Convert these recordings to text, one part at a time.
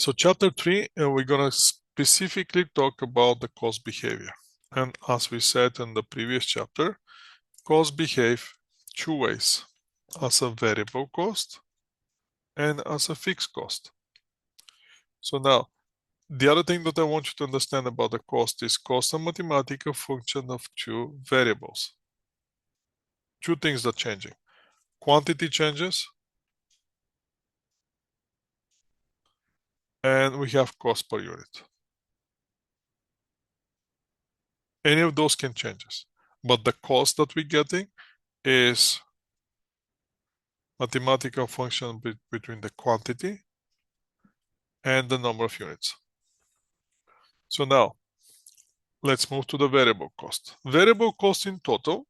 So chapter 3, we're going to specifically talk about the cost behavior. And as we said in the previous chapter, costs behave two ways, as a variable cost and as a fixed cost. So now, the other thing that I want you to understand about the cost is cost a mathematical function of two variables. Two things that are changing. Quantity changes, and we have cost per unit. Any of those can change, but the cost that we're getting is mathematical function between the quantity and the number of units. So now, let's move to the variable cost. Variable cost in total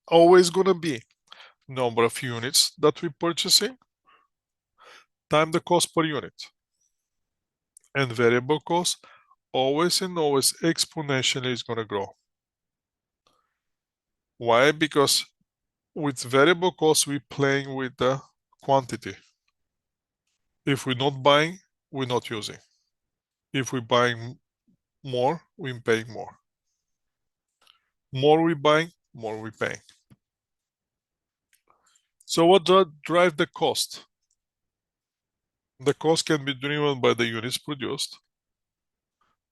always going to be number of units that we're purchasing times the cost per unit. And variable cost always and always exponentially is going to grow. Why? Because with variable cost, we're playing with the quantity. If we're not buying, we're not using. If we're buying more, we're paying more. More we're buying, more we're paying. So what drives the cost? The cost can be driven by the units produced,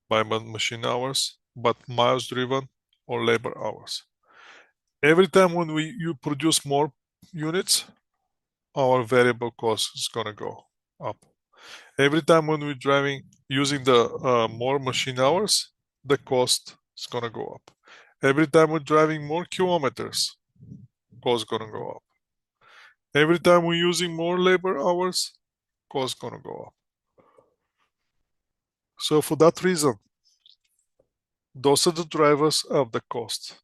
by machine hours, but miles driven or labor hours. Every time when you produce more units, our variable cost is going to go up. Every time when we're using the more machine hours, the cost is going to go up. Every time we're driving more kilometers, cost is going to go up. Every time we're using more labor hours, cost is going to go up. So for that reason, those are the drivers of the cost.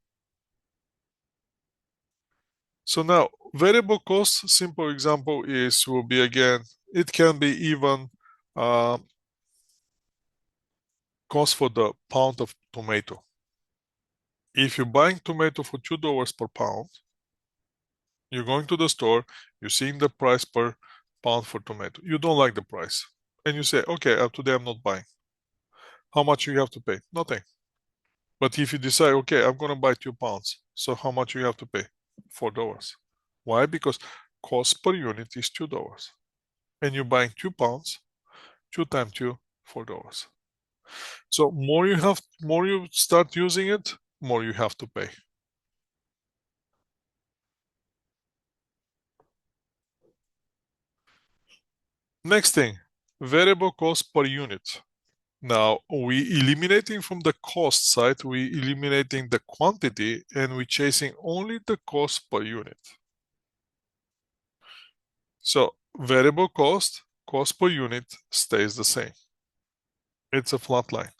So now, variable cost, simple example will be again, it can be even cost for the pound of tomato. If you're buying tomato for $2 per pound, you're going to the store, you're seeing the price per pound for tomato. You don't like the price. And you say, okay, today I'm not buying. How much you have to pay? Nothing. But if you decide, okay, I'm going to buy 2 pounds. So how much you have to pay? $4. Why? Because cost per unit is $2. And you're buying 2 pounds, 2 times 2, $4. So more you start using it, more you have to pay. Next thing, variable cost per unit. Now we eliminating from the cost side, we eliminating the quantity and we chasing only the cost per unit. So variable cost per unit stays the same. It's a flat line.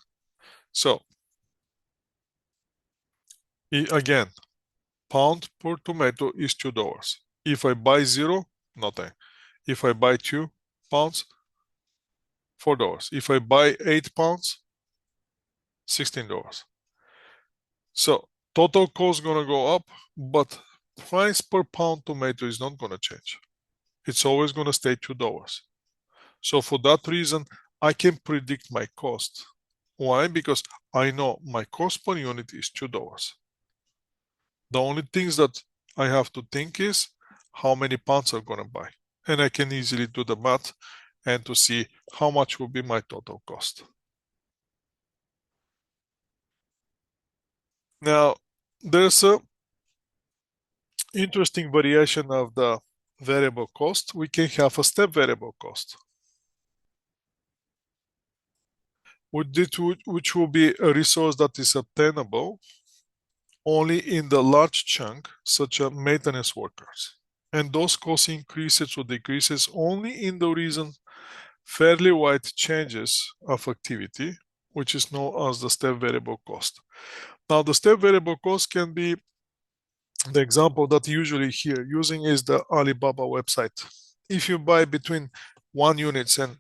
So again, pound per tomato is $2. If I buy 0, nothing. If I buy 2 pounds, $4. If I buy 8 pounds, $16. So total cost is gonna go up, but price per pound tomato is not gonna change. It's always gonna stay $2. So for that reason, I can predict my cost. Why? Because I know my cost per unit is $2. The only things that I have to think is how many pounds I'm gonna buy. And I can easily do the math and to see how much will be my total cost. Now, there's a interesting variation of the variable cost. We can have a step variable cost, which will be a resource that is obtainable only in the large chunk, such as maintenance workers. And those cost increases or decreases only in the reason fairly wide changes of activity, which is known as the step variable cost. Now, the step variable cost can be the example that usually here using is the Alibaba website. If you buy between 1 units and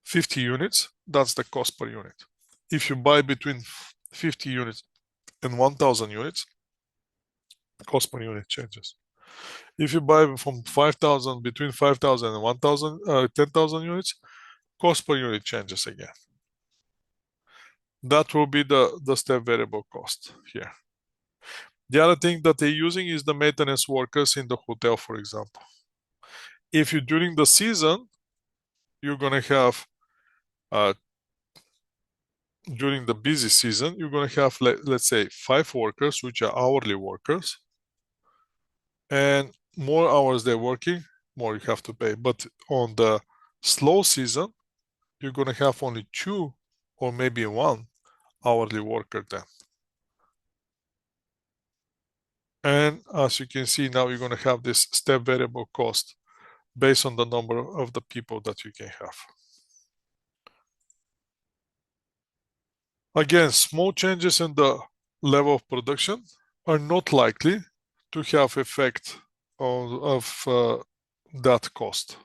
50 units, that's the cost per unit. If you buy between 50 units and 1,000 units, the cost per unit changes. If you buy from 5,000, between 5,000 and 1,000, 10,000 units, cost per unit changes again. That will be the step variable cost here. The other thing that they're using is the maintenance workers in the hotel, for example. If you during the season, you're gonna have during the busy season, you're gonna have let's say 5 workers, which are hourly workers, and more hours they're working, more you have to pay. But on the slow season, you're gonna have only 2 or maybe 1 hourly worker then. And as you can see now, you're gonna have this step variable cost based on the number of the people that you can have. Again, small changes in the level of production are not likely to have effect of that cost.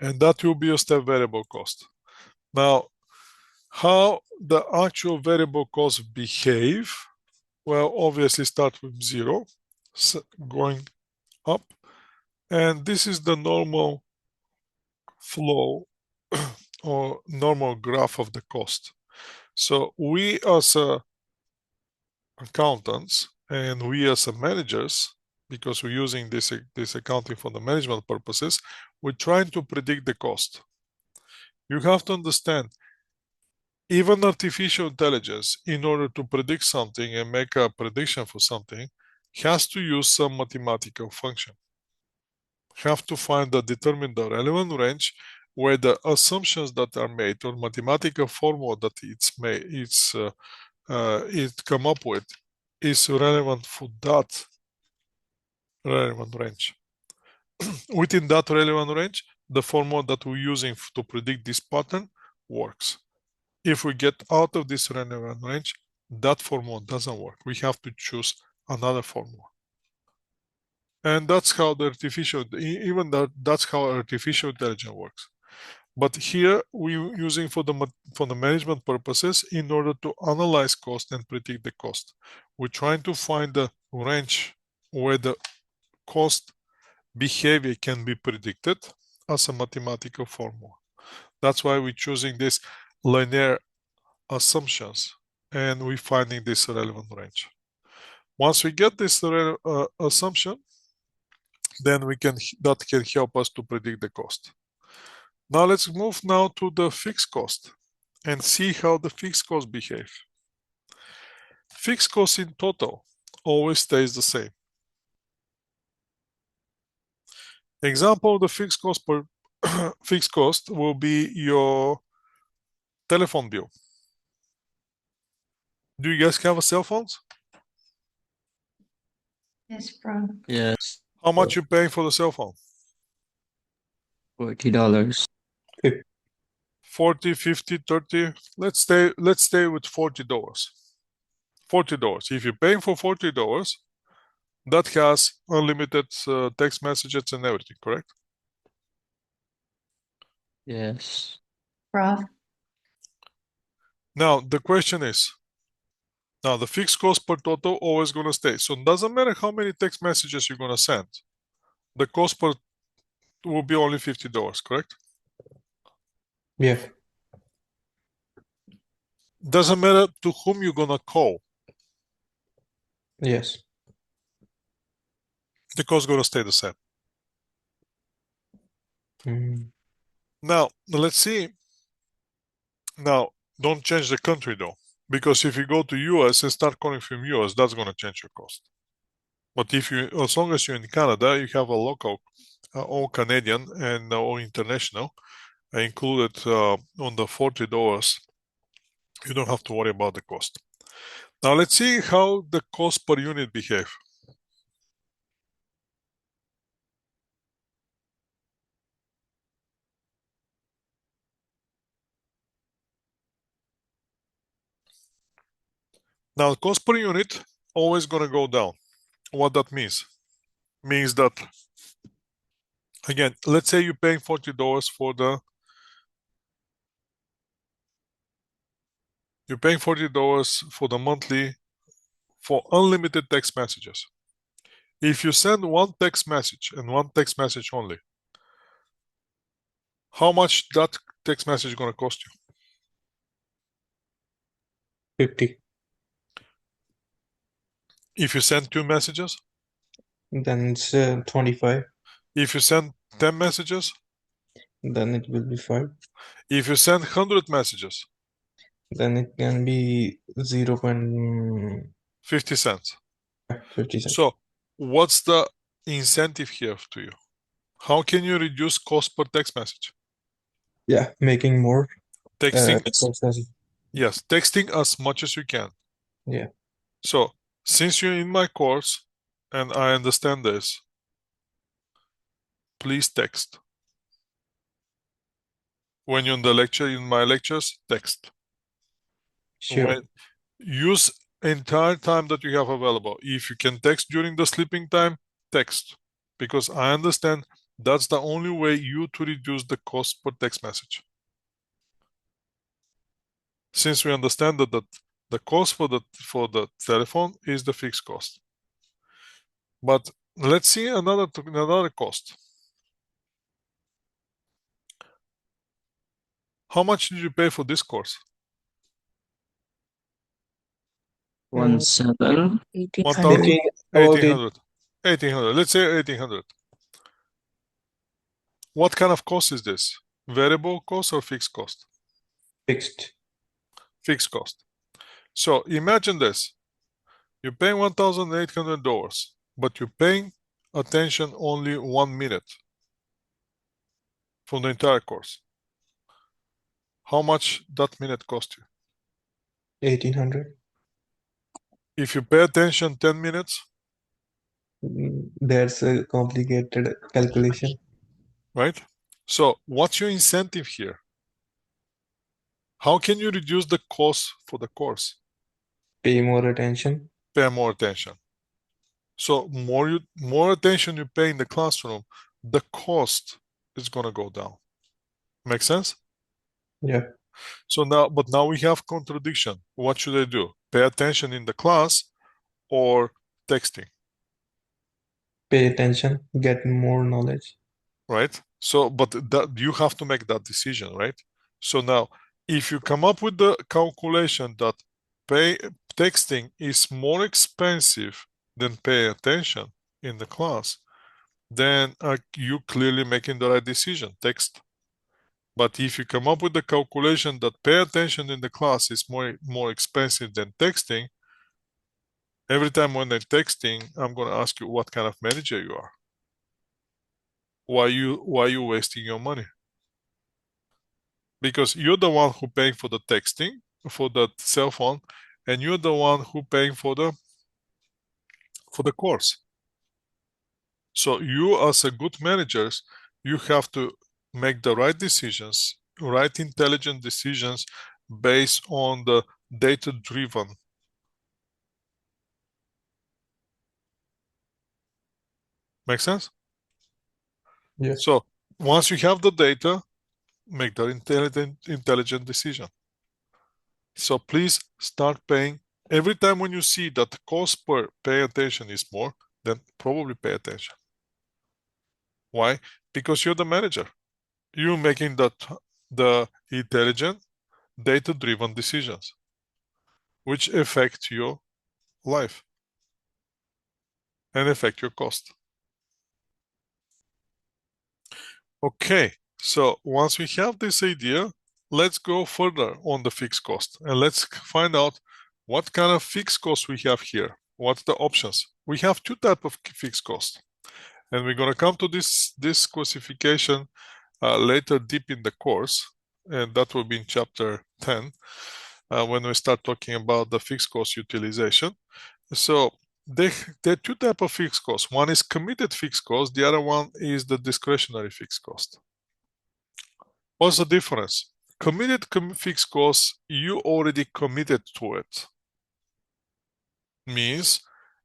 And that will be a step variable cost. Now, how the actual variable costs behave? Well, obviously start with 0, going up. And this is the normal flow or normal graph of the cost. So we as accountants and we as managers, because we're using this accounting for the management purposes, we're trying to predict the cost. You have to understand, even artificial intelligence, in order to predict something and make a prediction for something, has to use some mathematical function. Have to determine the relevant range where the assumptions that are made or mathematical formula that it come up with is relevant for that relevant range. Within that relevant range, the formula that we're using to predict this pattern works. If we get out of this relevant range, that formula doesn't work. We have to choose another formula. And that's how that's how artificial intelligence works. But here we're using for the management purposes in order to analyze cost and predict the cost. We're trying to find the range where the cost behavior can be predicted as a mathematical formula. That's why we're choosing this linear assumptions and we're finding this relevant range. Once we get this assumption, then that can help us to predict the cost. Now let's move now to the fixed cost and see how the fixed cost behave. Fixed cost in total always stays the same. Example of the fixed cost per fixed cost will be your telephone bill. Do you guys have a cell phones? Yes, bro. Yes, How much you paying for the cell phone? $40. 40, 50, 30. Let's stay with $40. $40. If you're paying for $40, that has unlimited text messages and everything, correct? Yes. Prof. Now the question is, now the fixed cost per total always gonna stay. So it doesn't matter how many text messages you're gonna send. The cost per will be only $50, correct? Yeah. Doesn't matter to whom you're gonna call. Yes. The cost gonna stay the same. Mm. Now let's see. Now don't change the country though, because if you go to US and start calling from US, that's gonna change your cost. But if you, as long as you're in Canada, you have a local, all Canadian and all international included on the $40. You don't have to worry about the cost. Now let's see how the cost per unit behave. Now cost per unit always gonna go down. What that means? Means that, again, let's say you're paying $40 for the monthly for unlimited text messages. If you send one text message and one text message only, how much that text message is going to cost you? 50. If you send two messages, Then it's 25. if you send 10 messages, Then it will be 5. if you send 100 messages, Then it can be 0.50 50 cents. cents. So what's the incentive here to you? How can you reduce cost per text message? Yeah, making more Texting, text message. yes, texting as much as you can. Yeah. So since you're in my course and I understand this, please text. When you're in the lecture, in my lectures, text. Sure. When use entire time that you have available. If you can text during the sleeping time, text. Because I understand that's the only way you to reduce the cost per text message. Since we understand that the cost for the telephone is the fixed cost. But let's see another cost. How much did you pay for this course? 17. 1,000, 18, about 1,800. 1,800. Let's say 1,800. What kind of cost is this? Variable cost or fixed cost? fixed. Fixed cost. So imagine this. You're paying $1,800, but you're paying attention only 1 minute for the entire course. How much that minute cost you? 1800. If you pay attention 10 minutes, That's a complicated calculation. right? So what's your incentive here? How can you reduce the cost for the course? Pay more attention. Pay more attention. So more attention you pay in the classroom, the cost is gonna go down. Make sense? Yeah. So now we have contradiction. What should I do? Pay attention in the class or texting, Pay attention. Get more knowledge. right? So, but that you have to make that decision, right? So now, if you come up with the calculation that texting is more expensive than pay attention in the class, then you clearly making the right decision, text. But if you come up with the calculation that pay attention in the class is more expensive than texting, every time when I'm texting, I'm going to ask you what kind of manager you are. Why you wasting your money? Because you're the one who paying for the texting, for the cell phone, and you're the one who paying for the course. So you as a good managers, you have to make the right decisions, right intelligent decisions based on the data driven. Make sense? Yeah. So once you have the data, make the intelligent decision. So please start paying. Every time when you see that the cost per pay attention is more, then probably pay attention. Why? Because you're the manager. You're making the intelligent, data-driven decisions, which affect your life and affect your cost. Okay, so once we have this idea, let's go further on the fixed cost and let's find out what kind of fixed cost we have here. What's the options? We have two types of fixed cost, and we're going to come to this classification later deep in the course, and that will be in chapter 10 when we start talking about the fixed cost utilization. So there are two types of fixed costs. One is committed fixed cost, the other one is the discretionary fixed cost. What's the difference? Committed fixed cost, you already committed to it. Means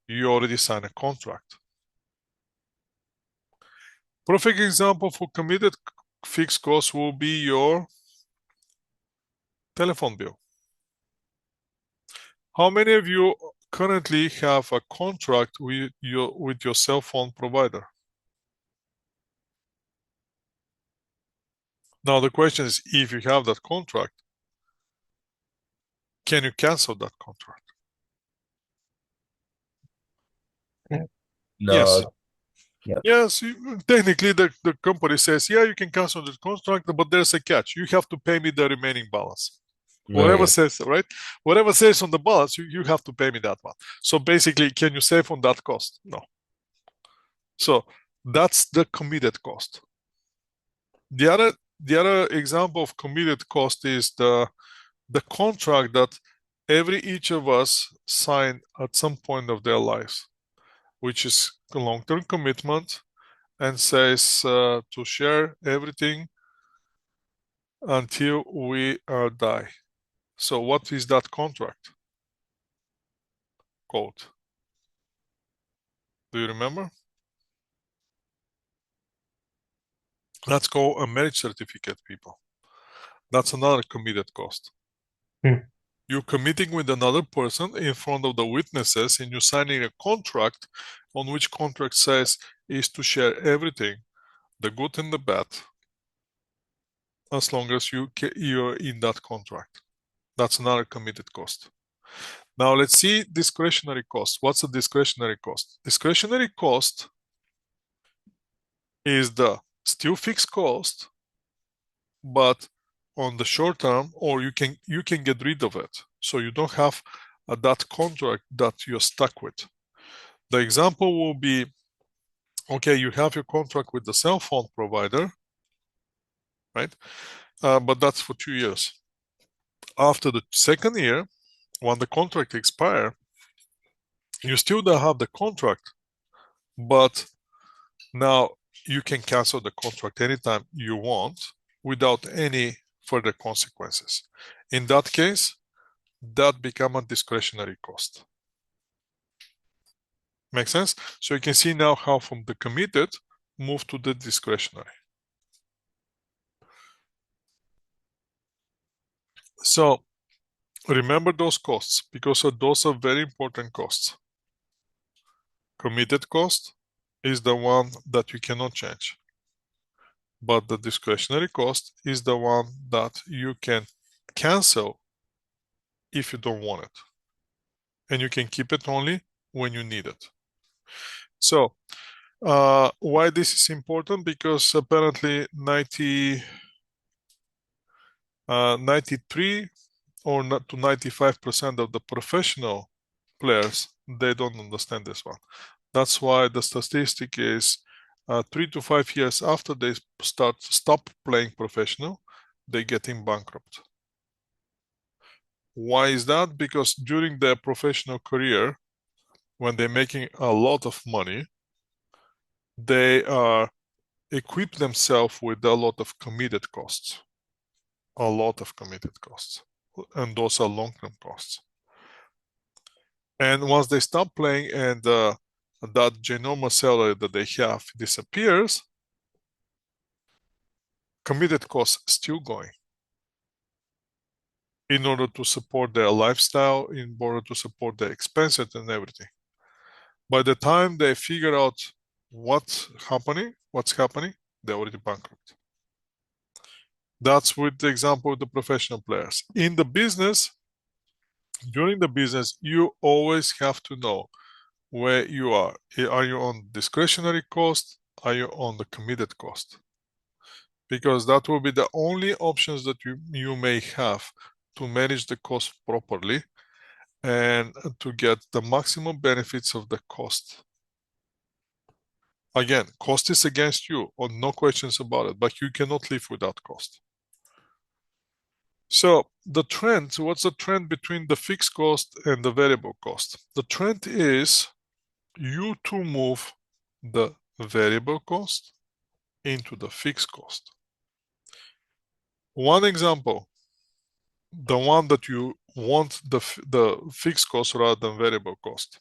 you already signed a contract. Perfect example for committed fixed cost will be your telephone bill. How many of you currently have a contract with your cell phone provider? Now the question is, if you have that contract, can you cancel that contract? No. Yes. Yep. Yes, technically the company says, yeah, you can cancel the contract, but there's a catch. You have to pay me the remaining balance. Whatever Right. says, right? Whatever says on the balance, you have to pay me that one. So basically, can you save on that cost? No. So that's the committed cost. The other example of committed cost is the contract that each of us sign at some point of their lives, which is a long-term commitment and says to share everything until we die. So what is that contract called? Do you remember? That's called a marriage certificate, people. That's another committed cost. Hmm. You're committing with another person in front of the witnesses and you're signing a contract on which contract says is to share everything, the good and the bad, as long as you're in that contract. That's another committed cost. Now let's see discretionary cost. What's a discretionary cost? Discretionary cost is the still fixed cost, but on the short term, or you can get rid of it. So you don't have that contract that you're stuck with. The example will be, okay, you have your contract with the cell phone provider, right? But that's for 2 years. After the second year, when the contract expires, you still don't have the contract, but now you can cancel the contract anytime you want without any further consequences. In that case, that become a discretionary cost. Make sense? So you can see now how from the committed move to the discretionary. So remember those costs because those are very important costs. Committed cost is the one that you cannot change. But the discretionary cost is the one that you can cancel if you don't want it. And you can keep it only when you need it. So why this is important? Because apparently 93 or not to 95% of the professional players, they don't understand this one. That's why the statistic is 3 to 5 years after they stop playing professional, they getting bankrupt. Why is that? Because during their professional career, when they're making a lot of money, they equip themselves with a lot of committed costs. A lot of committed costs. And those are long-term costs. And once they stop playing and that ginormous salary that they have disappears, committed costs still going in order to support their lifestyle, in order to support their expenses and everything. By the time they figure out what's happening, they're already bankrupt. That's with the example of the professional players. In the business, during the business, you always have to know where you are. Are you on discretionary cost? Are you on the committed cost? Because that will be the only options that you may have to manage the cost properly and to get the maximum benefits of the cost. Again, cost is against you, or no questions about it, but you cannot live without cost. So the trend, what's the trend between the fixed cost and the variable cost? The trend is you to move the variable cost into the fixed cost. One example, the one that you want the fixed cost rather than variable cost.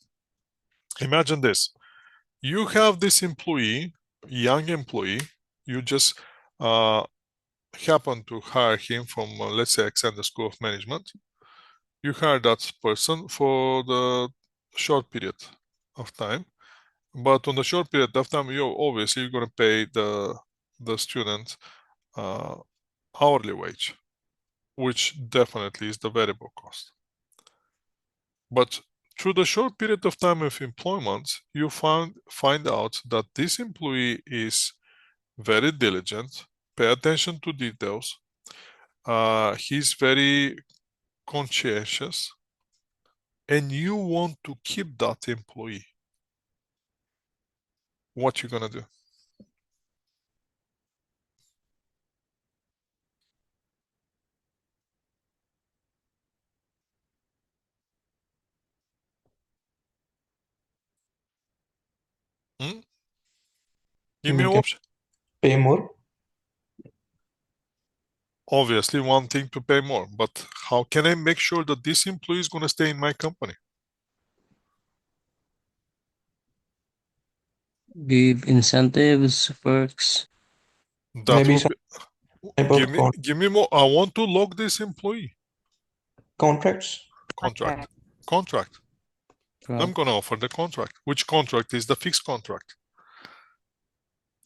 Imagine this. You have this employee, young employee, you just happen to hire him from, let's say, Accenture School of Management. You hire that person for short period of time. But on the short period of time, you're going to pay the student hourly wage, which definitely is the variable cost. But through the short period of time of employment, you find out that this employee is very diligent, pay attention to details, he's very conscientious, and you want to keep that employee. What you gonna do? Give me an Make it option. pay more. Obviously, one thing to pay more, but how can I make sure that this employee is gonna stay in my company? Give incentives, perks. That Maybe will some be. type of Give me more. I want to lock this employee. contracts. Contract. Contract. I'm gonna offer the contract. Which contract is the fixed contract?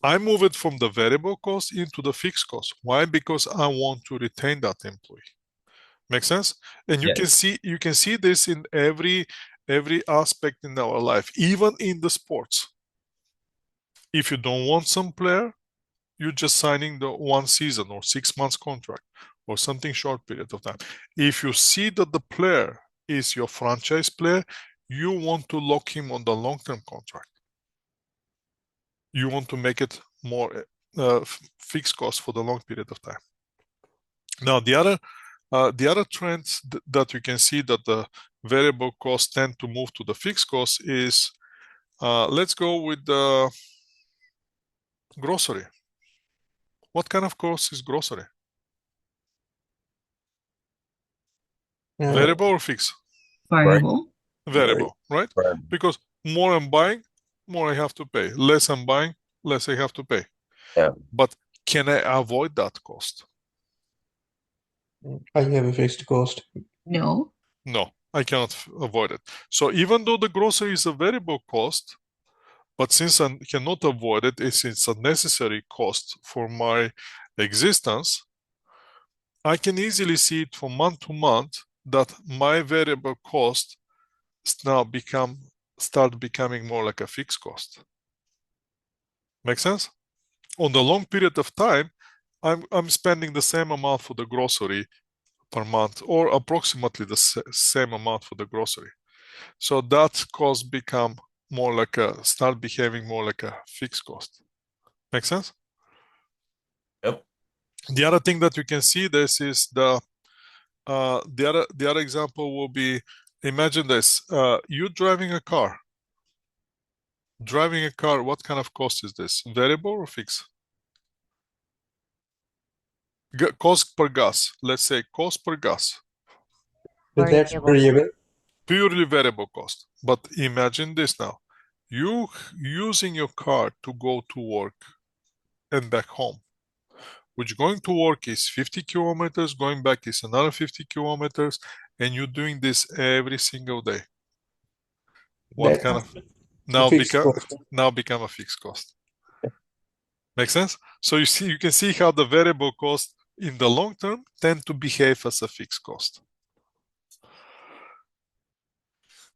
I move it from the variable cost into the fixed cost. Why? Because I want to retain that employee. Make sense? And you can see this in every aspect in our life, even in the sports. If you don't want some player, you're just signing the 1 season or 6 months contract or something short period of time. If you see that the player is your franchise player, you want to lock him on the long-term contract. You want to make it more fixed cost for the long period of time. Now, the other trends that you can see that the variable costs tend to move to the fixed cost is, let's go with the grocery. What kind of cost is grocery? Variable or fixed? Variable. Variable, right? Because more I'm buying, more I have to pay. Less I'm buying, less I have to pay. Yeah. But can I avoid that cost? I have a fixed cost. No. No, I cannot avoid it. So even though the grocery is a variable cost, but since I cannot avoid it, it's a necessary cost for my existence, I can easily see it from month to month that my variable cost now start becoming more like a fixed cost. Make sense? On the long period of time, I'm spending the same amount for the grocery per month, or approximately the same amount for the grocery. So that cost become more like start behaving more like a fixed cost. Make sense? Yep. The other thing that you can see this is the other example will be, imagine this, you driving a car. Driving a car, what kind of cost is this? Variable or fixed? Cost per gas. Let's say cost per gas. That's variable. Purely variable cost. But imagine this now. You using your car to go to work and back home, which going to work is 50 kilometers, going back is another 50 kilometers, and you're doing this every single day. What kind of now become a fixed cost? Make sense? So you can see how the variable cost in the long term tend to behave as a fixed cost.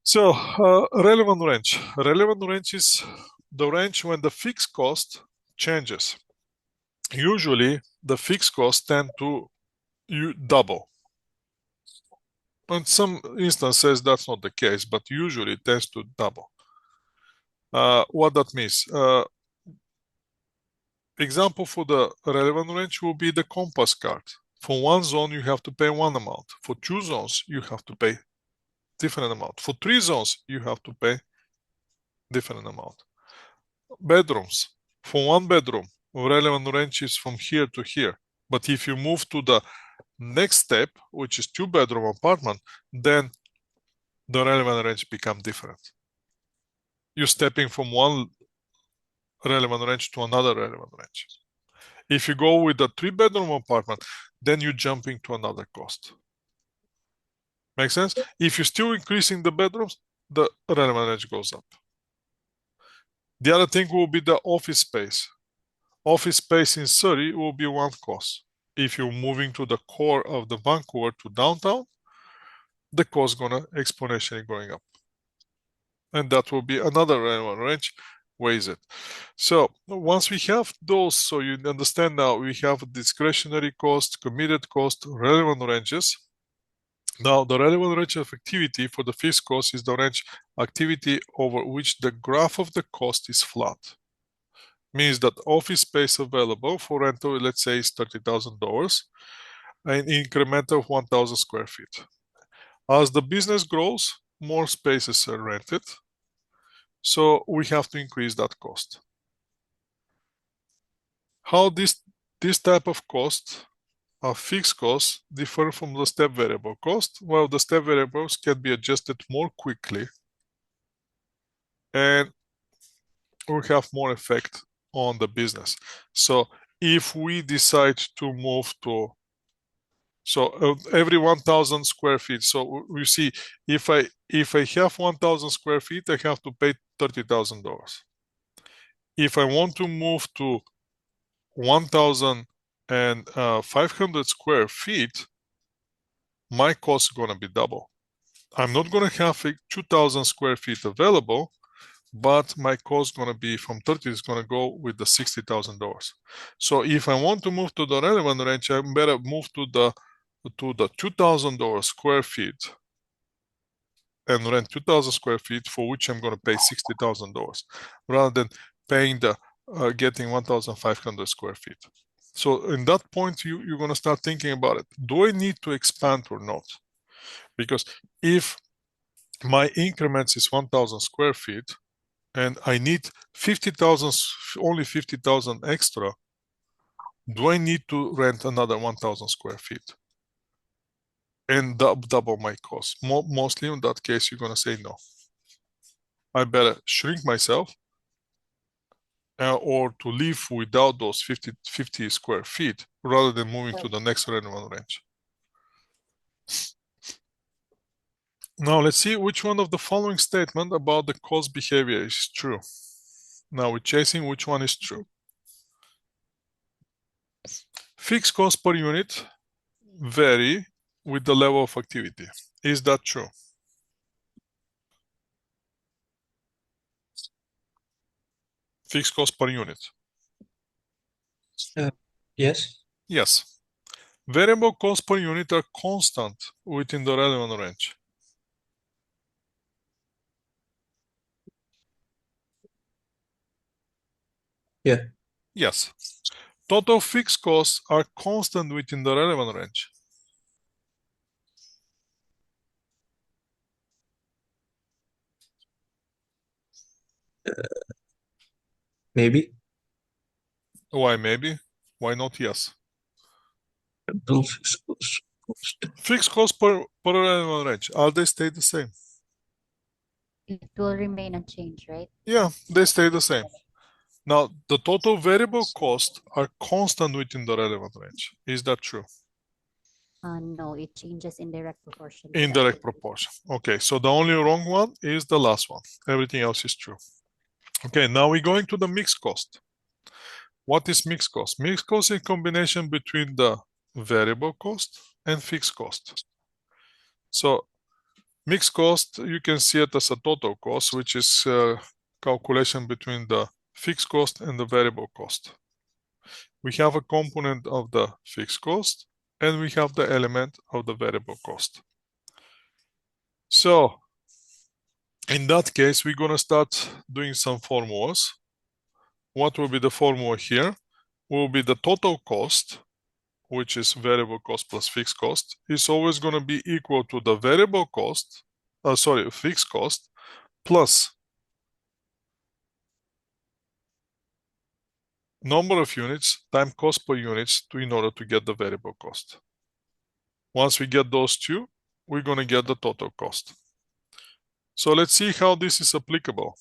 So relevant range. Relevant range is the range when the fixed cost changes. Usually the fixed costs tend to double. In some instances that's not the case, but usually it tends to double. What that means? Example for the relevant range will be the compass card. For one zone you have to pay one amount. For two zones you have to pay different amount. For three zones you have to pay different amount. Bedrooms. For one bedroom, relevant range is from here to here. But if you move to the next step, which is 2-bedroom apartment, then the relevant range become different. You're stepping from one relevant range to another relevant range. If you go with a 3-bedroom apartment, then you're jumping to another cost. Make sense? If you're still increasing the bedrooms, the relevant range goes up. The other thing will be the office space. Office space in Surrey will be one cost. If you're moving to the core of the Vancouver to downtown, the cost gonna exponentially going up. And that will be another relevant range. Where is it? So once we have those, so you understand now we have discretionary cost, committed cost, relevant ranges. Now the relevant range of activity for the fixed cost is the range activity over which the graph of the cost is flat. Means that office space available for rental, let's say, is $30,000, an increment of 1,000 square feet. As the business grows, more spaces are rented, so we have to increase that cost. How this type of cost, a fixed cost, differ from the step variable cost? Well, the step variables can be adjusted more quickly and will have more effect on the business. So if we decide to move to every 1,000 square feet. So we see if I have 1,000 square feet, I have to pay $30,000. If I want to move to 1,500 square feet, my cost is gonna be double. I'm not gonna have 2,000 square feet available, but my cost is gonna be from 30 is gonna go with the $60,000. So if I want to move to the relevant range, I better move to the $2,000 square feet and rent 2,000 square feet for which I'm going to pay $60,000 rather than paying the getting 1,500 square feet. So in that point, you're going to start thinking about it. Do I need to expand or not? Because if my increments is 1,000 square feet and I need 50,000, only 50,000 extra, do I need to rent another 1,000 square feet and double my cost? Mostly in that case, you're going to say no. I better shrink myself or to live without those 50 square feet rather than moving to the next relevant range. Now let's see which one of the following statement about the cost behavior is true. Now we're chasing which one is true. Fixed cost per unit vary with the level of activity. Is that true? Fixed cost per unit. Yes. Yes. Variable cost per unit are constant within the relevant range. Yeah. Yes. Total fixed costs are constant within the relevant range. Maybe. Why maybe? Why not yes? Total fixed cost. Fixed costs per relevant range, are they stay the same? It will remain unchanged, right? Yeah, they stay the same. Now, the total variable costs are constant within the relevant range. Is that true? No, it changes in direct proportion. to the Indirect activity. proportion. Okay, so the only wrong one is the last one. Everything else is true. Okay, now we're going to the mixed cost. What is mixed cost? Mixed cost is a combination between the variable cost and fixed cost. So mixed cost, you can see it as a total cost, which is calculation between the fixed cost and the variable cost. We have a component of the fixed cost and we have the element of the variable cost. So in that case, we're going to start doing some formulas. What will be the formula here? Will be the total cost, which is variable cost plus fixed cost, is always going to be equal to the variable cost, fixed cost, plus number of units times cost per units in order to get the variable cost. Once we get those two, we're going to get the total cost. So let's see how this is applicable.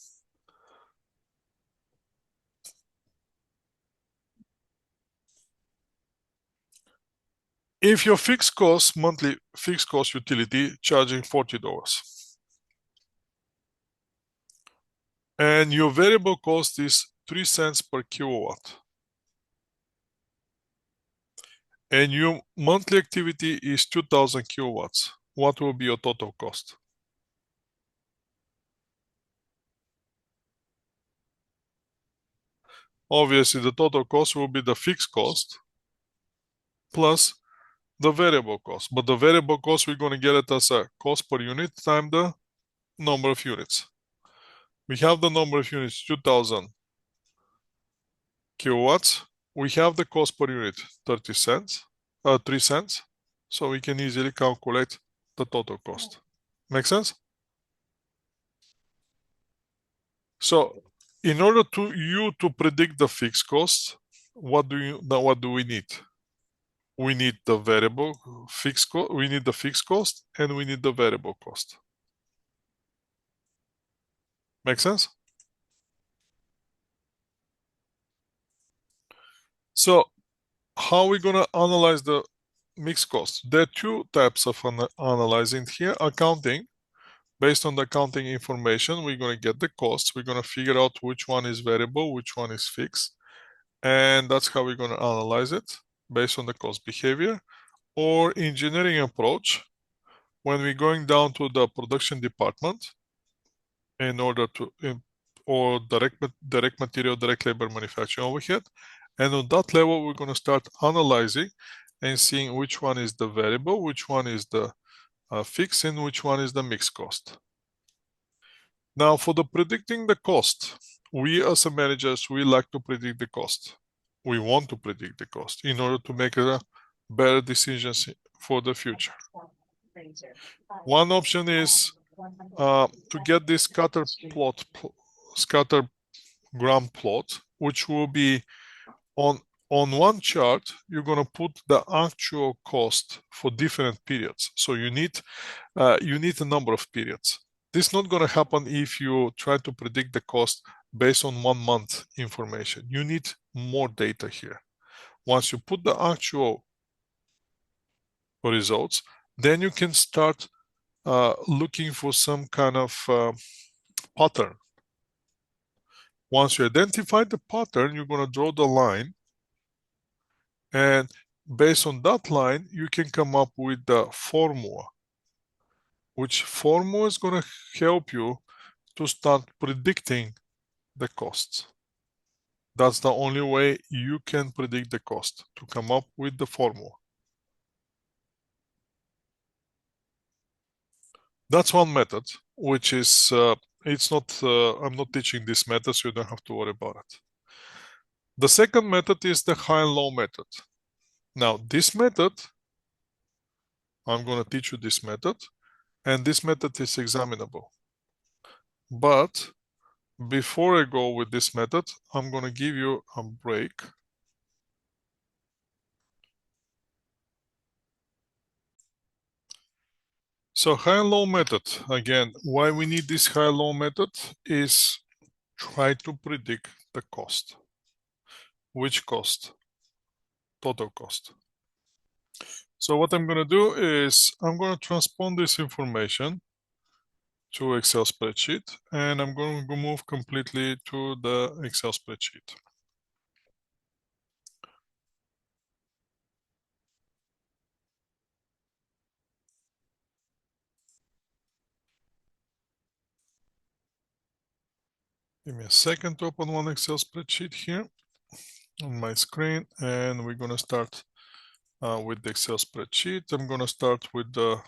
If your fixed cost, monthly fixed cost utility charging $40, And your variable cost is 3 cents per kilowatt. And your monthly activity is 2000 kilowatts. What will be your total cost? Obviously, the total cost will be the fixed cost plus the variable cost. But the variable cost, we're going to get it as a cost per unit times the number of units. We have the number of units, 2000 kilowatts. We have the cost per unit, 30 cents, 3 cents. So we can easily calculate the total cost. Make sense? So in order to predict the fixed cost, what do we need? We need the variable fixed cost, we need the fixed cost, and we need the variable cost. Make sense? So how are we gonna analyze the mixed cost? There are two types of analyzing here. Accounting. Based on the accounting information, we're gonna get the costs. We're gonna figure out which one is variable, which one is fixed. And that's how we're gonna analyze it based on the cost behavior. Or engineering approach, when we're going down to the production department in order to or direct material, direct labor manufacturing overhead, and on that level we're going to start analyzing and seeing which one is the variable, which one is the fixed, and which one is the mixed cost. Now for the predicting the cost, we as a managers, we like to predict the cost. We want to predict the cost in order to make a better decisions for the future. One option is to get this scattergram plot, which will be on one chart. You're going to put the actual cost for different periods. So you need a number of periods. This is not going to happen if you try to predict the cost based on 1 month information. You need more data here. Once you put the actual results, then you can start looking for some kind of pattern. Once you identify the pattern, you're going to draw the line, and based on that line, you can come up with the formula, which formula is going to help you to start predicting the costs. That's the only way you can predict the cost, to come up with the formula. That's one method, which is, it's not, I'm not teaching this method, so you don't have to worry about it. The second method is the high and low method. Now, this method, I'm going to teach you this method, and this method is examinable. But before I go with this method, I'm going to give you a break. So high and low method, again, why we need this high and low method is try to predict the cost. Which cost? Total cost. So what I'm going to do is I'm going to transpose this information to Excel spreadsheet, and I'm going to move completely to the Excel spreadsheet. Give me a second to open one Excel spreadsheet here on my screen, and we're going to start with the Excel spreadsheet. I'm going to start with the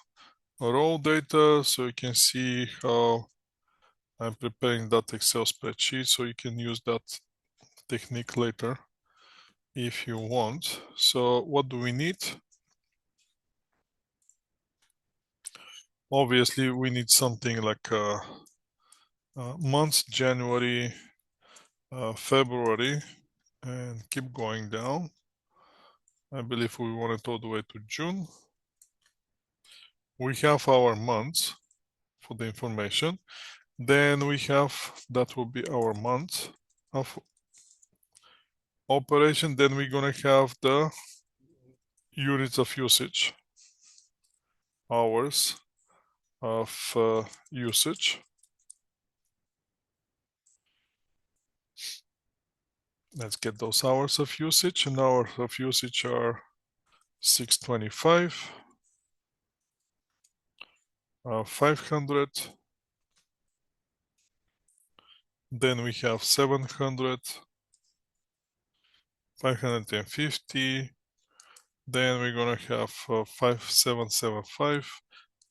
raw data so you can see how I'm preparing that Excel spreadsheet, so you can use that technique later if you want. So what do we need? Obviously, we need something like months, January, February, and keep going down. I believe we want it all the way to June. We have our months for the information. Then we have, that will be our month of operation. Then we're gonna have the units of usage, hours of usage. Let's get those hours of usage, and hours of usage are 625, 500, then we have 700, 550, then we're gonna have 5775,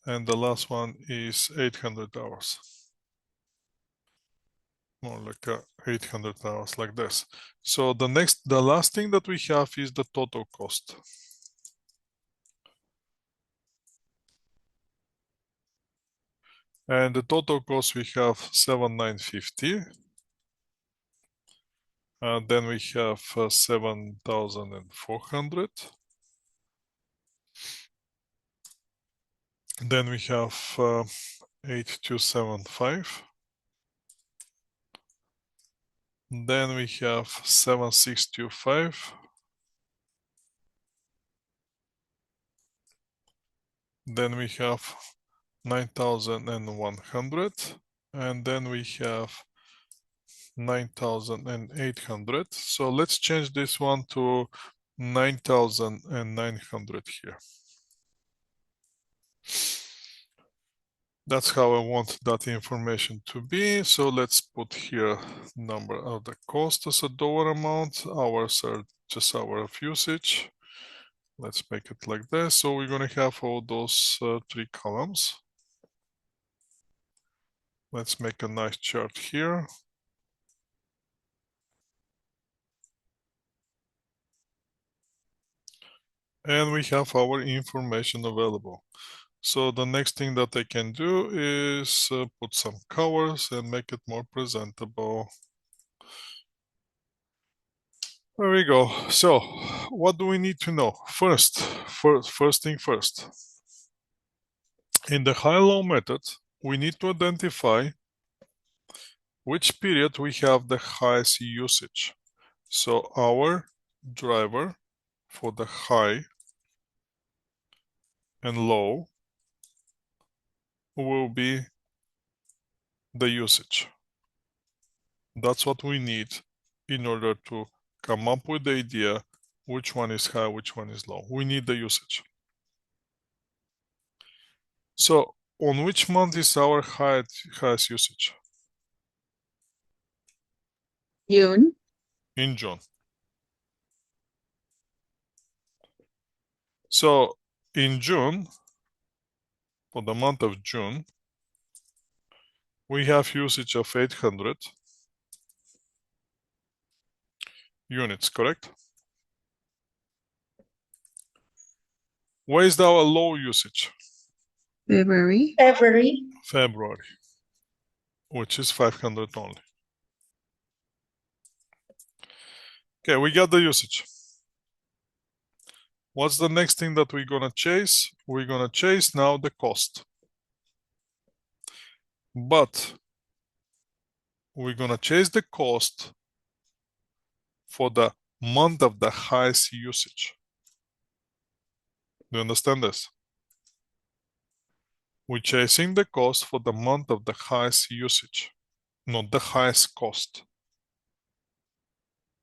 and the last one is 800 hours. More like 800 hours like this. So the last thing that we have is the total cost. And the total cost we have 7,950. Then we have 7,400. Then we have 8,275. Then we have 7,625. Then we have 9,100. And then we have 9,800. So let's change this one to 9,900 here. That's how I want that information to be. So let's put here number of the cost as a dollar amount. Hours are just hour of usage. Let's make it like this. So we're going to have all those 3 columns. Let's make a nice chart here. And we have our information available. So the next thing that I can do is put some colors and make it more presentable. There we go. So what do we need to know? First thing first. In the high-low method, we need to identify which period we have the highest usage. So our driver for the high and low will be the usage. That's what we need in order to come up with the idea which one is high, which one is low. We need the usage. So on which month is our highest usage? June. In June. So in June, for the month of June, we have usage of 800 units, correct? Where is our low usage? February. February, which is 500 only. Okay, we got the usage. What's the next thing that we're gonna chase? We're gonna chase now the cost. But we're gonna chase the cost for the month of the highest usage. Do you understand this? We're chasing the cost for the month of the highest usage, not the highest cost.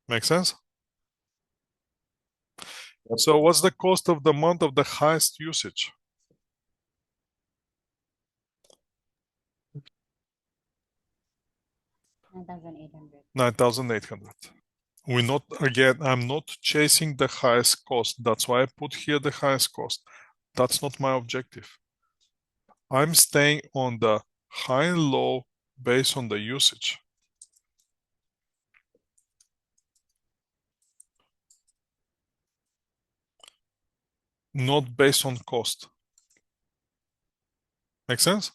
Make sense? So what's the cost of the month of the highest usage? $9,800. 9,800. We're not, again, I'm not chasing the highest cost. That's why I put here the highest cost. That's not my objective. I'm staying on the high and low based on the usage. Not based on cost. Make sense?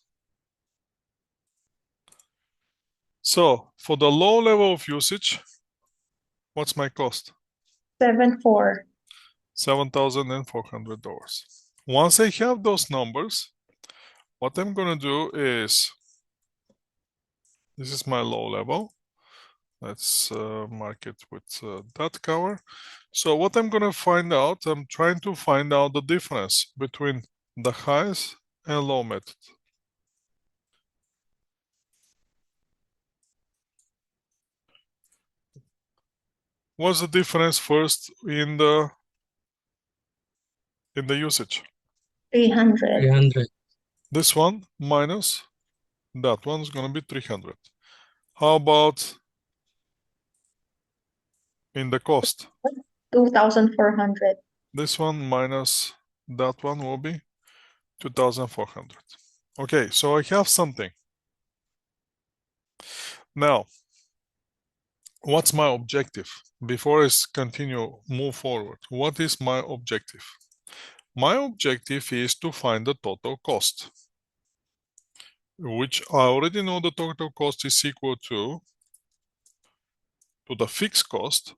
So for the low level of usage, what's my cost? $7,400. Once I have those numbers, what I'm gonna do is, this is my low level. Let's mark it with that color. So what I'm gonna find out, I'm trying to find out the difference between the highest and low method. What's the difference first in the usage? 300. 300. This one minus that one is going to be 300. How about in the cost? 2,400. This one minus that one will be 2,400. Okay, so I have something. Now, what's my objective? Before I move forward, what is my objective? My objective is to find the total cost, which I already know the total cost is equal to the fixed cost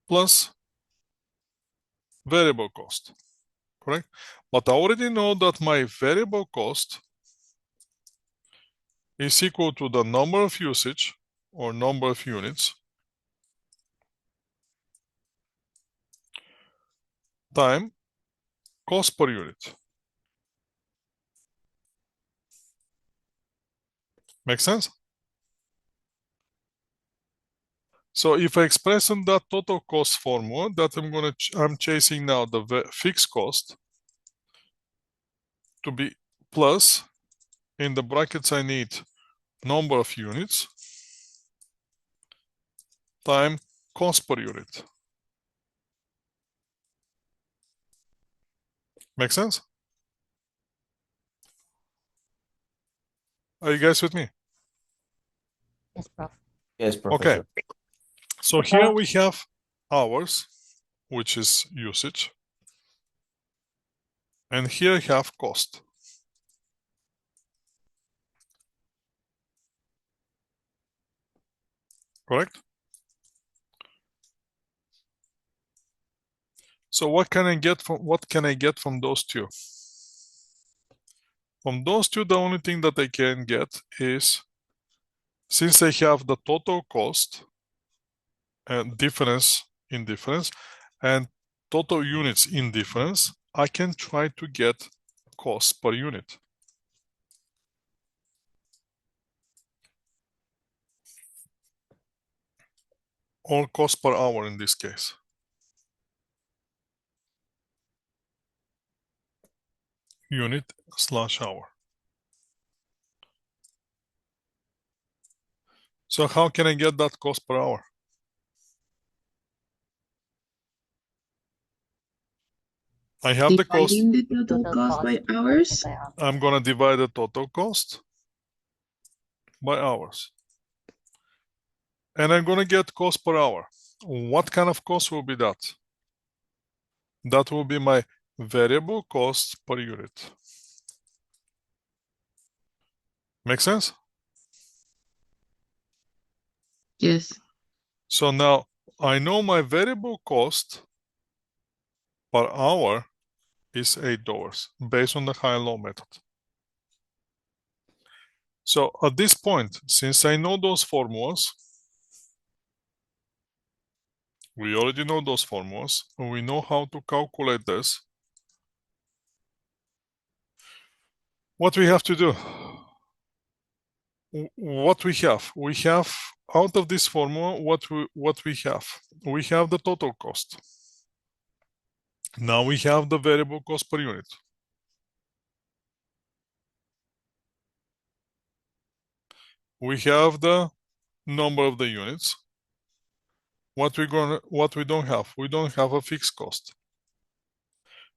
plus variable cost, correct? But I already know that my variable cost is equal to the number of usage or number of units time cost per unit. Make sense? So if I express in that total cost formula that I'm chasing now the fixed cost to be plus, in the brackets I need number of units time cost per unit. Make sense? Are you guys with me? Yes, Prof. Yes, Okay. Professor. So here we have hours, which is usage. And here I have cost. Correct? So what can I get from those two? From those two, the only thing that I can get is, since I have the total cost and difference in difference and total units in difference, I can try to get cost per unit. Or cost per hour in this case. Unit/hour. So how can I get that cost per hour? I have the cost. Dividing the total Total cost by cost hours. by hour. I'm gonna divide the total cost by hours. And I'm gonna get cost per hour. What kind of cost will be that? That will be my variable cost per unit. Make sense? Yes. So now I know my variable cost per hour is $8 based on the high and low method. So at this point, since I know those formulas, we already know those formulas, and we know how to calculate this. What we have to do? What we have out of this formula, what we have? We have the total cost. Now we have the variable cost per unit. We have the number of the units. What we don't have? We don't have a fixed cost.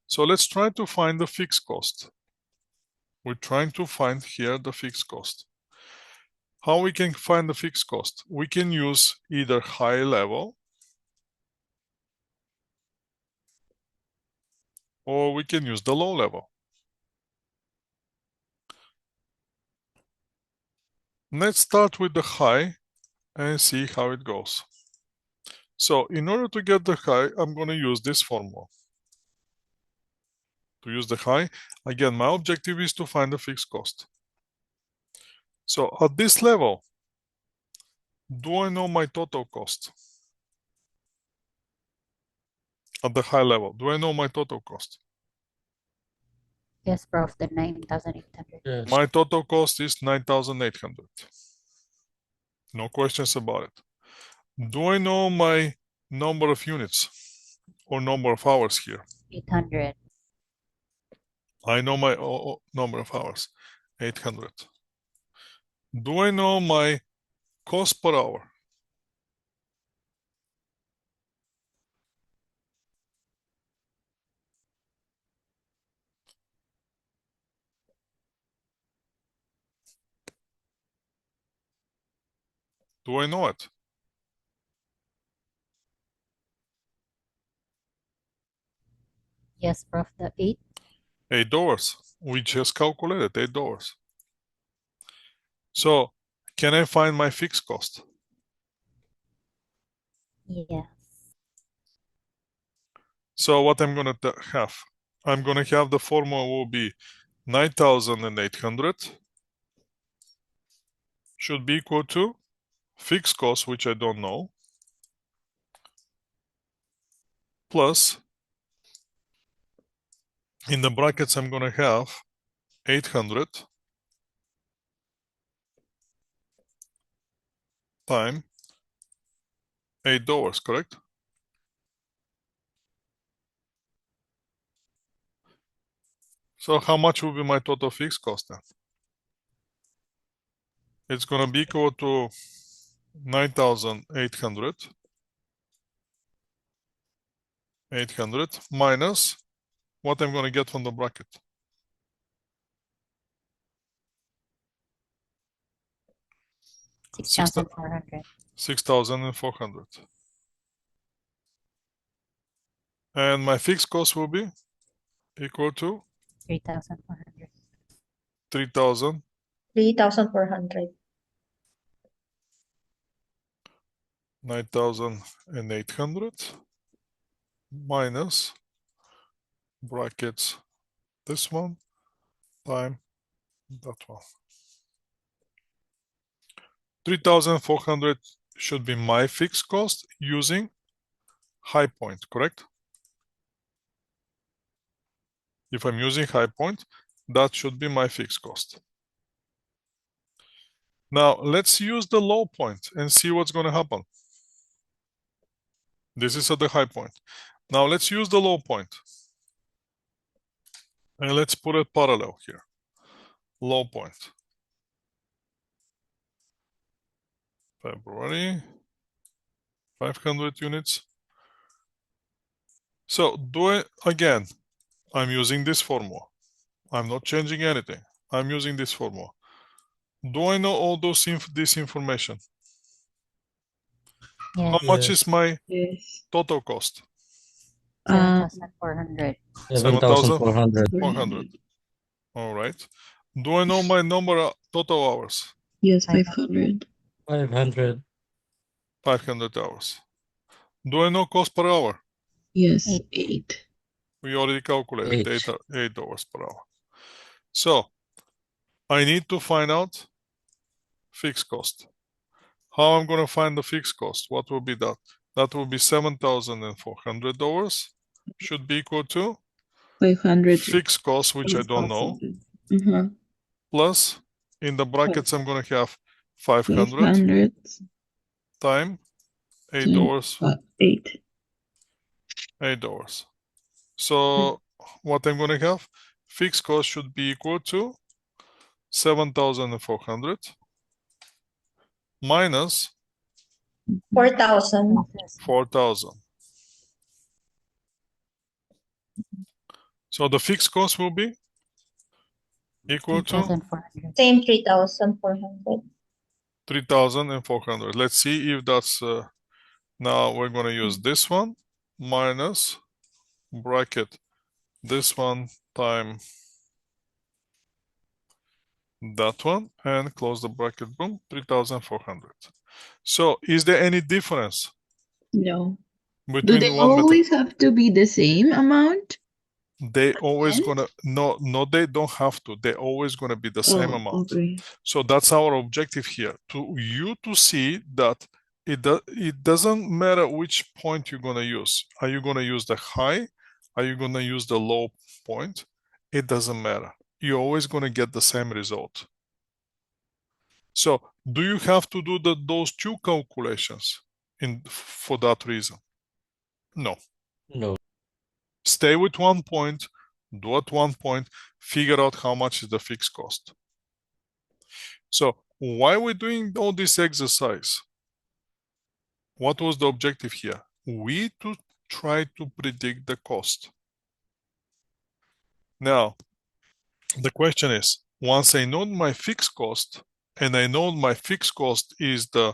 So let's try to find the fixed cost. We're trying to find here the fixed cost. How we can find the fixed cost? We can use either high level or we can use the low level. Let's start with the high and see how it goes. So in order to get the high, I'm going to use this formula. To use the high, again, my objective is to find the fixed cost. So at this level, do I know my total cost? At the high level, do I know my total cost? Yes, Prof. The 9,800. Yes. My total cost is 9,800. No questions about it. Do I know my number of units or number of hours here? 800. I know my number of hours, 800. Do I know my cost per hour? Do I know it? Yes, Prof. The 8. $8. We just calculated $8. So can I find my fixed cost? Yes. So what I'm gonna have? I'm gonna have the formula will be 9,800 should be equal to fixed cost, which I don't know, plus in the brackets I'm gonna have 800 times $8, correct? So how much will be my total fixed cost then? It's gonna be equal to 9,800 minus what I'm gonna get from the bracket. 6,400. 6,400. And my fixed cost will be equal to 3,400. 3,000 3,400. 9,800 minus brackets this one time that one. 3,400 should be my fixed cost using high point, correct? If I'm using high point, that should be my fixed cost. Now let's use the low point and see what's going to happen. This is at the high point. Now let's use the low point. And let's put it parallel here. Low point. February, 500 units. So again, I'm using this formula. I'm not changing anything. I'm using this formula. Do I know all this information? Yes. How much Yes. is my Yes. total cost? 7,400. 7,400. 400. All right. Do I know my number of total hours? Yes, 500. 500. 500. 500 hours. Do I know cost per hour? Yes, 8. 8. We already calculated Eight. $8 per hour. So I need to find out fixed cost. How I'm going to find the fixed cost? What will be that? That will be $7,400 should be equal to 500. fixed cost, which I don't know, Uh-huh. plus in the brackets I'm going to have 500 500 times $8, times 8. $8. So what I'm going to have? Fixed cost should be equal to 7,400 minus 4,000. 4,000. So the fixed cost will be equal to 3,400. Same 3,400. 3,400. Let's see if that's now we're going to use this one minus bracket this one time that one and close the bracket. Boom, 3,400. So is there any difference No. Do between they one method? always have to be the same amount? They always end? gonna no they don't have to. They're always gonna be the same Oh, amount. okay. So that's our objective here, to see that it doesn't matter which point you're gonna use. Are you gonna use the high? Are you gonna use the low point? It doesn't matter. You're always gonna get the same result. So do you have to do those two calculations? for that reason? No. No. Stay with 1 point, do at 1 point, figure out how much is the fixed cost. So why we're doing all this exercise? What was the objective here? We to try to predict the cost. Now, the question is, once I know my fixed cost, and I know my fixed cost is the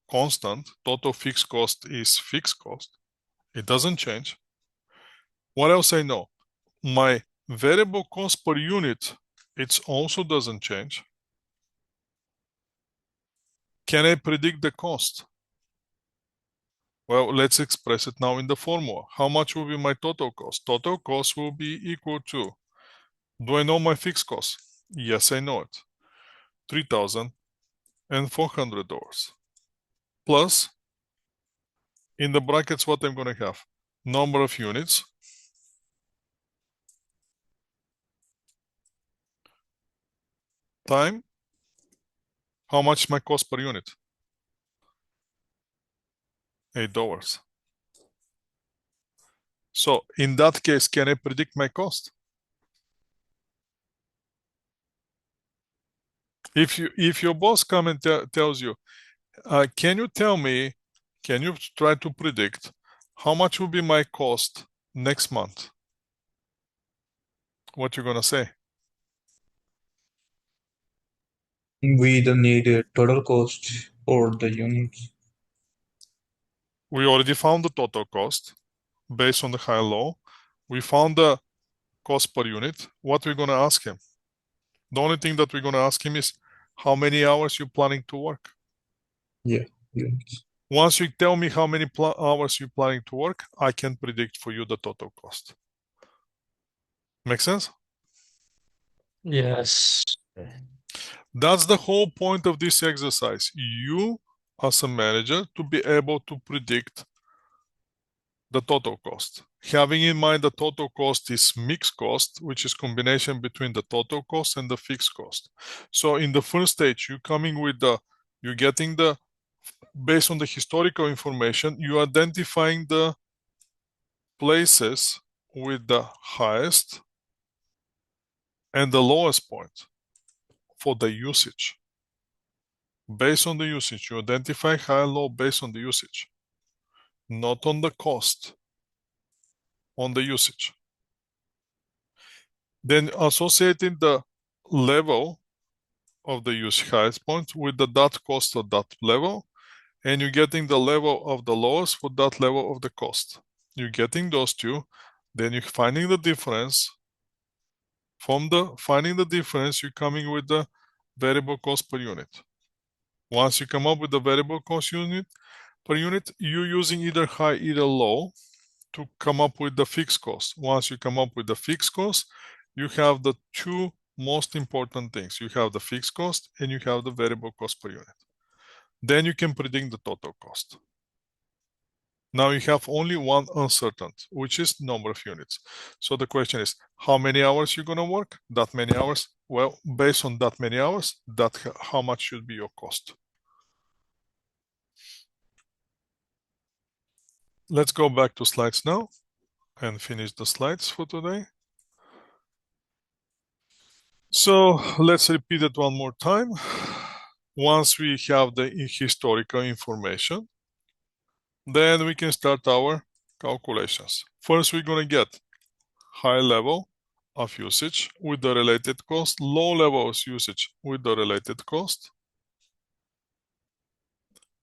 constant, total fixed cost is fixed cost, it doesn't change. What else I know? My variable cost per unit, it also doesn't change. Can I predict the cost? Well, let's express it now in the formula. How much will be my total cost? Total cost will be equal to, do I know my fixed cost? Yes, I know it. $3,400 plus, in the brackets, what I'm going to have? Number of units time, how much my cost per unit? $8. So in that case, can I predict my cost? If your boss comes and tells you, can you tell me, can you try to predict how much will be my cost next month? What you gonna say? We either need a total cost or the units. We already found the total cost based on the high low. We found the cost per unit. What we're gonna ask him? The only thing that we're gonna ask him is how many hours you planning to work. Yeah, units. Once you tell me how many hours you're planning to work, I can predict for you the total cost. Make sense? Yes. That's the whole point of this exercise. You, as a manager, to be able to predict the total cost. Having in mind the total cost is mixed cost, which is combination between the total cost and the fixed cost. So in the first stage, you're getting based on the historical information, you're identifying the places with the highest and the lowest point for the usage. Based on the usage, you identify high and low based on the usage, not on the cost, on the usage. Then associating the level of the use highest point with the dot cost of that level, and you're getting the level of the lowest for that level of the cost. You're getting those two, then you're finding the difference. From the finding the difference, you're coming with the variable cost per unit. Once you come up with the variable cost per unit, you're using either high, either low to come up with the fixed cost. Once you come up with the fixed cost, you have the two most important things. You have the fixed cost and you have the variable cost per unit. Then you can predict the total cost. Now you have only one uncertain, which is number of units. So the question is, how many hours you're gonna work? That many hours? Well, based on that many hours, how much should be your cost. Let's go back to slides now and finish the slides for today. So let's repeat it one more time. Once we have the historical information, then we can start our calculations. First, we're going to get high level of usage with the related cost, low level of usage with the related cost.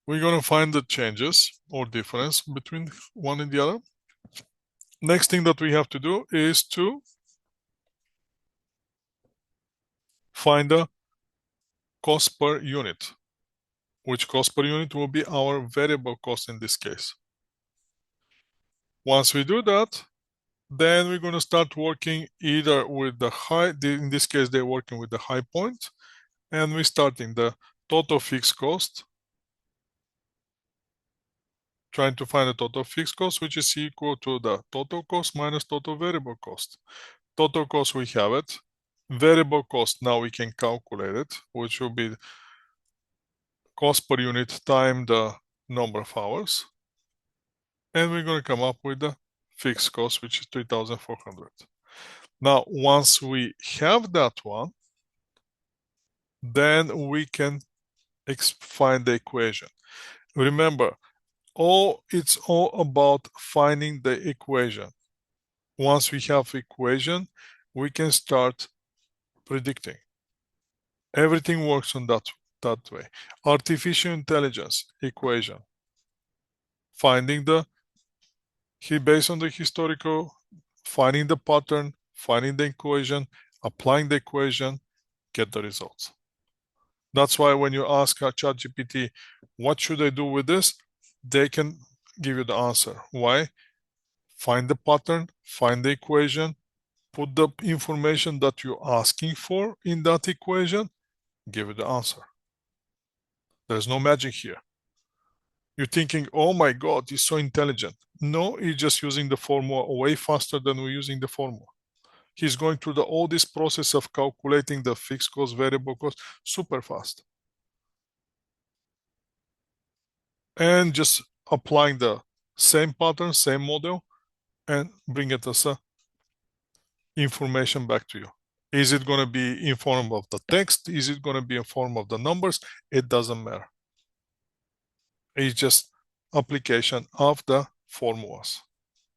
We're going to find the changes or difference between one and the other. Next thing that we have to do is to find the cost per unit, which cost per unit will be our variable cost in this case. Once we do that, then we're going to start working either with the high, in this case, they're working with the high point, and we're starting the total fixed cost, trying to find the total fixed cost, which is equal to the total cost minus total variable cost. Total cost, we have it. Variable cost, now we can calculate it, which will be cost per unit times the number of hours, and we're going to come up with the fixed cost, which is 3,400. Now, once we have that one, then we can find the equation. Remember, it's all about finding the equation. Once we have equation, we can start predicting. Everything works on that way. Artificial intelligence equation. Finding based on the historical, finding the pattern, finding the equation, applying the equation, get the results. That's why when you ask ChatGPT, what should I do with this? They can give you the answer. Why? Find the pattern, find the equation, put the information that you're asking for in that equation, give you the answer. There's no magic here. You're thinking, oh my God, he's so intelligent. No, he's just using the formula way faster than we're using the formula. He's going through all this process of calculating the fixed cost, variable cost, super fast. And just applying the same pattern, same model, and bring it as a information back to you. Is it going to be in form of the text? Is it going to be in form of the numbers? It doesn't matter. It's just application of the formulas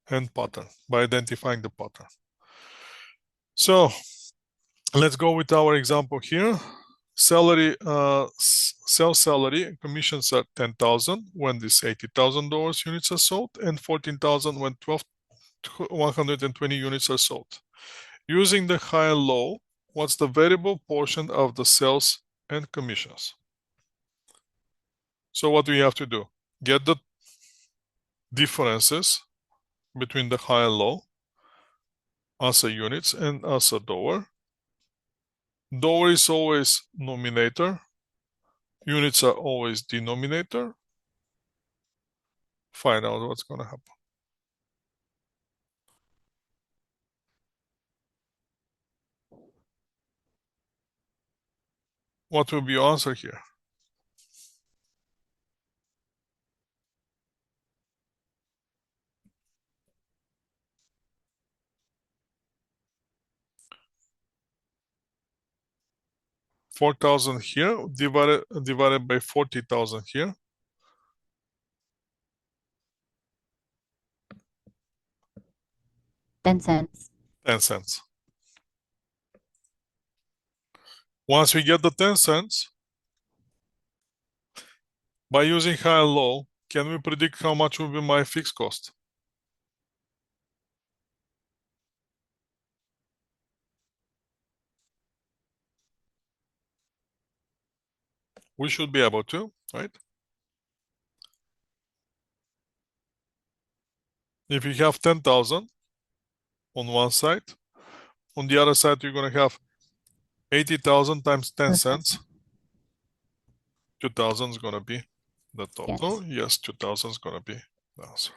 and pattern by identifying the pattern. So let's go with our example here. Salary, sales salary and commissions are 10,000 when this $80,000 units are sold, and 14,000 when 120 units are sold. Using the high and low, what's the variable portion of the sales and commissions? So what do we have to do? Get the differences between the high and low as a units and as a dollar. Dollar is always numerator. Units are always denominator. Find out what's going to happen. What will be your answer here? $4,000 here divided by 40,000 here. 10 cents. 10 cents. Once we get the 10 cents, by using high and low, can we predict how much will be my fixed cost? We should be able to, right? If you have 10,000 on one side, on the other side, you're going to have 80,000 times 10 cents. 2,000 is going to be the total. Yes, 2,000 is going to be the answer.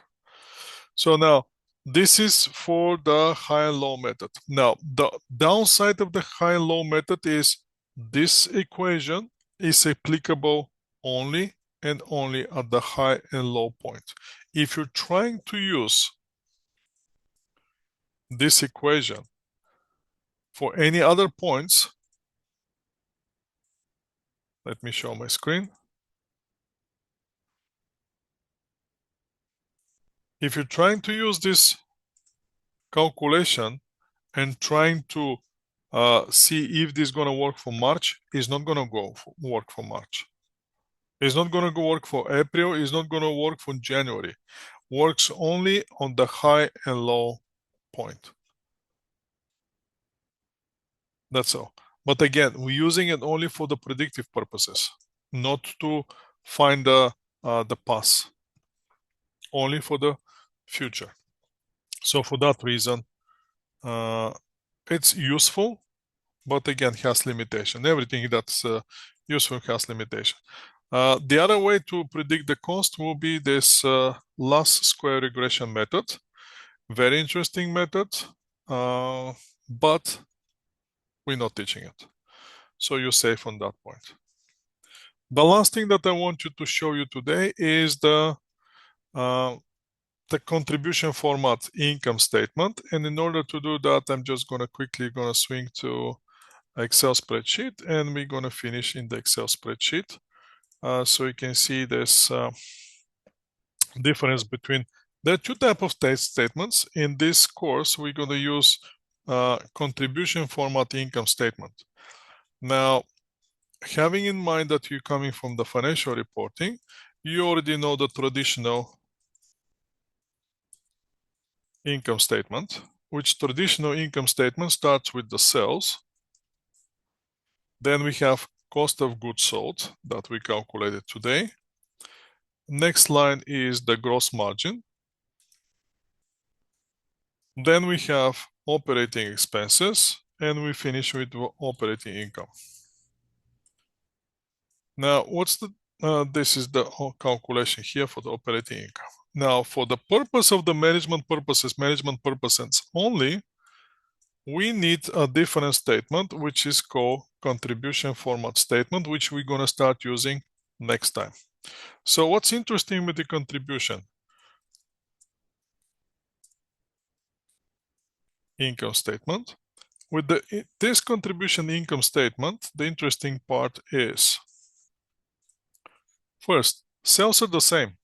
So now, this is for the high and low method. Now, the downside of the high and low method is this equation is applicable only and only at the high and low point. If you're trying to use this equation for any other points, let me show my screen. If you're trying to use this calculation and trying to see if this is going to work for March, it's not going to work for March. It's not going to work for April. It's not going to work for January. Works only on the high and low point. That's all. But again, we're using it only for the predictive purposes, not to find the past, only for the future. So for that reason, it's useful, but again, has limitation. Everything that's useful has limitation. The other way to predict the cost will be this last square regression method. Very interesting method, but we're not teaching it. So you're safe on that point. The last thing that I want you to show you today is the contribution format income statement. And in order to do that, I'm just gonna quickly swing to Excel spreadsheet, and we're gonna finish in the Excel spreadsheet. So you can see this difference between there are two types of statements. In this course, we're gonna use contribution format income statement. Now, having in mind that you're coming from the financial reporting, you already know the traditional income statement, which traditional income statement starts with the sales. Then we have cost of goods sold that we calculated today. Next line is the gross margin. Then we have operating expenses, and we finish with operating income. Now, this is the calculation here for the operating income. Now, for the purpose of the management purposes only, we need a different statement, which is called contribution format statement, which we're going to start using next time. So what's interesting with the contribution income statement? With this contribution income statement, the interesting part is, first, sales are the same.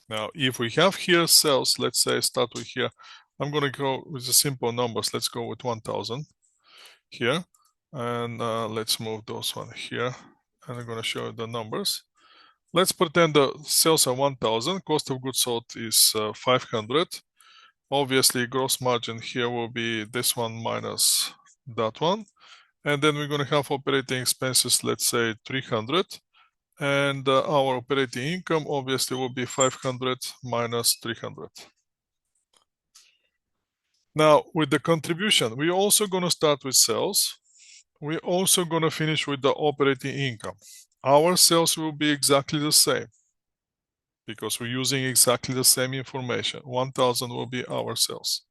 Now, if we have here sales, let's say start with here, I'm going to go with the simple numbers. Let's go with 1,000 here, and let's move those one here, and I'm going to show you the numbers. Let's pretend the sales are 1,000, cost of goods sold is 500. Obviously, gross margin here will be this one minus that one. And then we're going to have operating expenses, let's say 300. And our operating income obviously will be 500 minus 300. Now, with the contribution, we're also going to start with sales. We're also going to finish with the operating income. Our sales will be exactly the same because we're using exactly the same information. 1,000 will be our sales.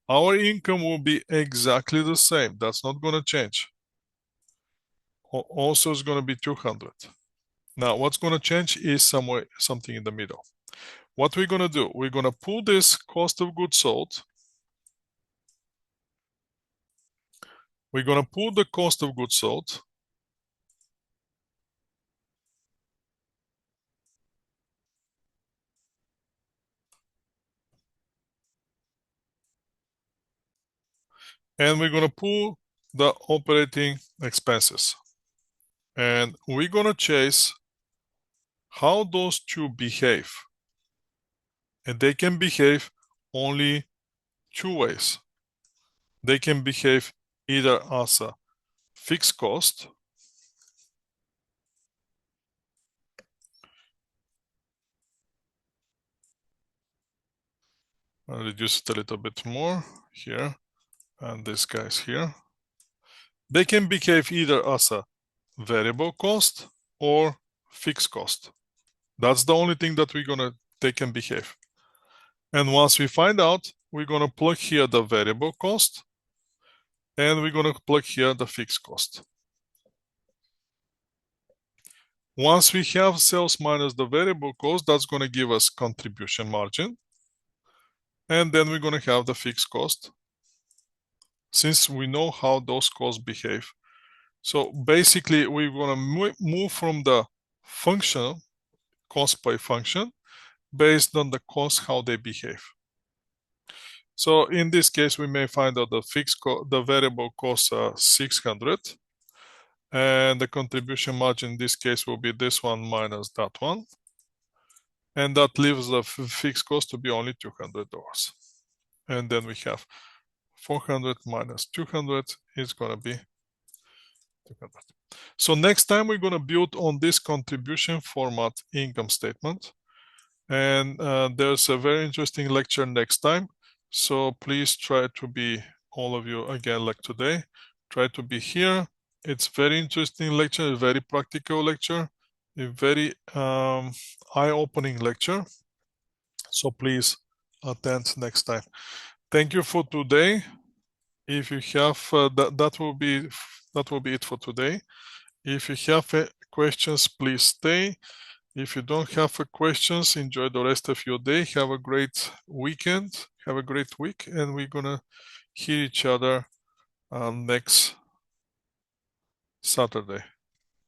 Our income will be exactly the same. That's not going to change. Also, it's going to be 200. Now, what's going to change is something in the middle. What we're going to do, we're going to pull this cost of goods sold. We're going to pull the cost of goods sold. And we're going to pull the operating expenses. And we're going to chase how those two behave. And they can behave only two ways. They can behave either as a fixed cost, I'll reduce it a little bit more here, and this guy's here. They can behave either as a variable cost or fixed cost. That's the only thing that they can behave. And once we find out, we're gonna plug here the variable cost, and we're gonna plug here the fixed cost. Once we have sales minus the variable cost, that's gonna give us contribution margin. And then we're gonna have the fixed cost, since we know how those costs behave. So basically, we're gonna move from the function, cost by function, based on the cost, how they behave. So in this case, we may find out the variable costs are 600, and the contribution margin in this case will be this one minus that one, and that leaves the fixed cost to be only $200. And then we have 400 minus 200 is going to be 200. So next time we're going to build on this contribution format income statement. And there's a very interesting lecture next time. So please try to be, all of you again like today, try to be here. It's very interesting lecture, a very practical lecture, a very eye-opening lecture. So please attend next time. Thank you for today. If you have, that will be it for today. If you have questions, please stay. If you don't have questions, enjoy the rest of your day. Have a great weekend. Have a great week, and we're gonna hear each other next Saturday.